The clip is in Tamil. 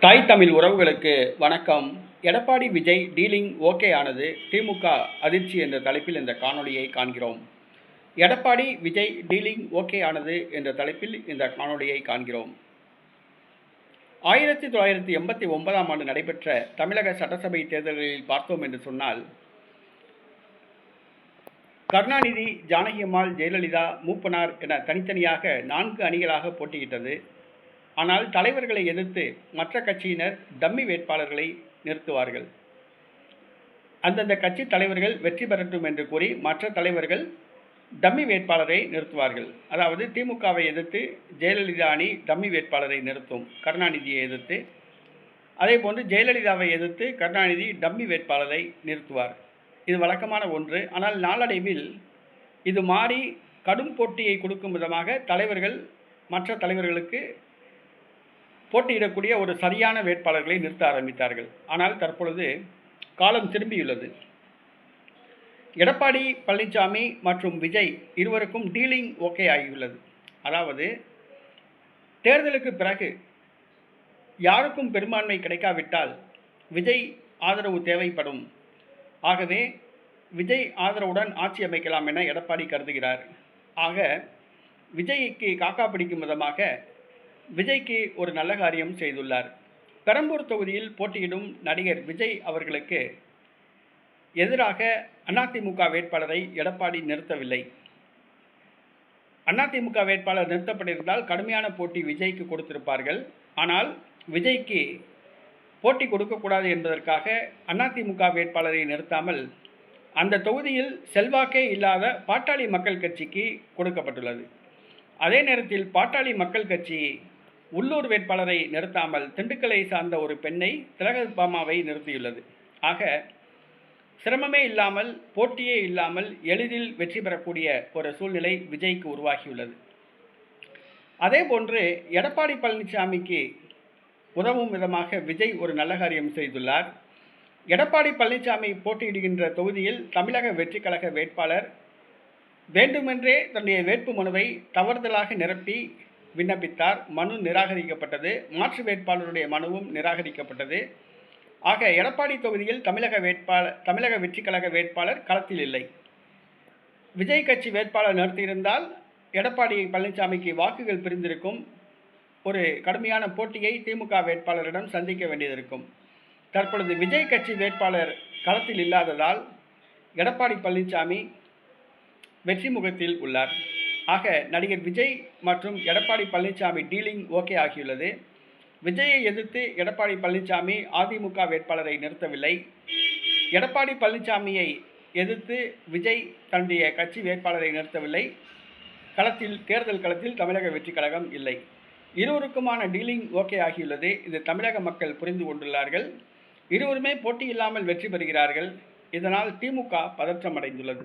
தாய் தமிழ் உறவுகளுக்கு வணக்கம். எடப்பாடி விஜய் டீலிங் ஓகே ஆனது, திமுக அதிர்ச்சி என்ற தலைப்பில் இந்த காணொளியை காண்கிறோம். எடப்பாடி விஜய் டீலிங் ஓகே ஆனது என்ற தலைப்பில் இந்த காணொளியை காண்கிறோம். 1989ஆம் ஆண்டு நடைபெற்ற தமிழக சட்டசபை தேர்தல்களில் பார்த்தோம் என்று சொன்னால், கருணாநிதி, ஜானகி அம்மாள், ஜெயலலிதா, மூப்பனார் என தனித்தனியாக 4 அணிகளாக போட்டியிட்டது. ஆனால் தலைவர்களை எதிர்த்து மற்ற கட்சியினர் டம்மி வேட்பாளர்களை நிறுத்துவார்கள். அந்தந்த கட்சி தலைவர்கள் வெற்றி பெறட்டும் என்று கூறி மற்ற தலைவர்கள் டம்மி வேட்பாளரை நிறுத்துவார்கள். அதாவது திமுகவை எதிர்த்து ஜெயலலிதா அணி டம்மி வேட்பாளரை நிறுத்தும், கருணாநிதியை எதிர்த்து. அதேபோன்று ஜெயலலிதாவை எதிர்த்து கருணாநிதி டம்மி வேட்பாளரை நிறுத்துவார். இது வழக்கமான ஒன்று. ஆனால் நாளடைவில் இது மாறி கடும் போட்டியை கொடுக்கும் விதமாக தலைவர்கள் மற்ற தலைவர்களுக்கு போட்டியிடக்கூடிய ஒரு சரியான வேட்பாளர்களை நிறுத்த ஆரம்பித்தார்கள். ஆனால் தற்பொழுது காலம் திரும்பியுள்ளது. எடப்பாடி பழனிசாமி மற்றும் விஜய் இருவருக்கும் டீலிங் ஓகே ஆகியுள்ளது. அதாவது தேர்தலுக்கு பிறகு யாருக்கும் பெரும்பான்மை கிடைக்காவிட்டால் விஜய் ஆதரவு தேவைப்படும். ஆகவே விஜய் ஆதரவுடன் ஆட்சி அமைக்கலாம் என எடப்பாடி கருதுகிறார். ஆக விஜய்க்கு காக்கா பிடிக்கும் விதமாக விஜய்க்கு ஒரு நல்ல காரியம் செய்துள்ளார். பெரம்பூர் தொகுதியில் போட்டியிடும் நடிகர் விஜய் அவர்களுக்கு எதிராக அதிமுக வேட்பாளரை எடப்பாடி நிறுத்தவில்லை. அதிமுக வேட்பாளர் நிறுத்தப்பட்டிருந்தால் கடுமையான போட்டி விஜய்க்கு கொடுத்திருப்பார்கள். ஆனால் விஜய்க்கு போட்டி கொடுக்கக்கூடாது என்பதற்காக அதிமுக வேட்பாளரை நிறுத்தாமல் அந்த தொகுதியில் செல்வாக்கே இல்லாத பாட்டாளி மக்கள் கட்சிக்கு கொடுக்கப்பட்டுள்ளது. அதே நேரத்தில் பாட்டாளி மக்கள் கட்சி உள்ளூர் வேட்பாளரை நிறுத்தாமல் திண்டுக்கலை சார்ந்த ஒரு பெண்ணை, திலகபாமாவை நிறுத்தியுள்ளது. ஆக சிரமமே இல்லாமல், போட்டியே இல்லாமல் எளிதில் வெற்றி பெறக்கூடிய ஒரு சூழ்நிலை விஜய்க்கு உருவாகியுள்ளது. அதேபோன்று எடப்பாடி பழனிசாமிக்கு உதவும் விதமாக விஜய் ஒரு நல்ல காரியம் செய்துள்ளார். எடப்பாடி பழனிசாமி போட்டியிடுகின்ற தொகுதியில் தமிழக வெற்றி கழக வேட்பாளர் வேண்டுமென்றே தன்னுடைய வேட்பு மனுவை தவறுதலாக நிரப்பி விண்ணப்பித்தார். மனு நிராகரிக்கப்பட்டது. மாற்று வேட்பாளருடைய மனுவும் நிராகரிக்கப்பட்டது. ஆக எடப்பாடி தொகுதியில் தமிழக வெற்றி கழக வேட்பாளர் களத்தில் இல்லை. விஜய் கட்சி வேட்பாளர் நிறுத்தியிருந்தால் எடப்பாடி பழனிசாமிக்கு வாக்குகள் பிரிந்திருக்கும். ஒரு கடுமையான போட்டியை திமுக வேட்பாளரிடம் சந்திக்க வேண்டியதிருக்கும். தற்பொழுது விஜய் கட்சி வேட்பாளர் களத்தில் இல்லாததால் எடப்பாடி பழனிசாமி வெற்றி முகத்தில் உள்ளார். ஆக நடிகர் விஜய் மற்றும் எடப்பாடி பழனிசாமி டீலிங் ஓகே ஆகியுள்ளது. விஜயை எதிர்த்து எடப்பாடி பழனிசாமி அதிமுக வேட்பாளரை நிறுத்தவில்லை. எடப்பாடி பழனிசாமியை எதிர்த்து விஜய் தன்னுடைய கட்சி வேட்பாளரை நிறுத்தவில்லை. தேர்தல் களத்தில் தமிழக வெற்றி கழகம் இல்லை. இருவருக்குமான டீலிங் ஓகே ஆகியுள்ளது. இது தமிழக மக்கள் புரிந்து கொண்டுள்ளார்கள். இருவருமே போட்டி இல்லாமல் வெற்றி பெறுகிறார்கள். இதனால் திமுக பதற்றமடைந்துள்ளது.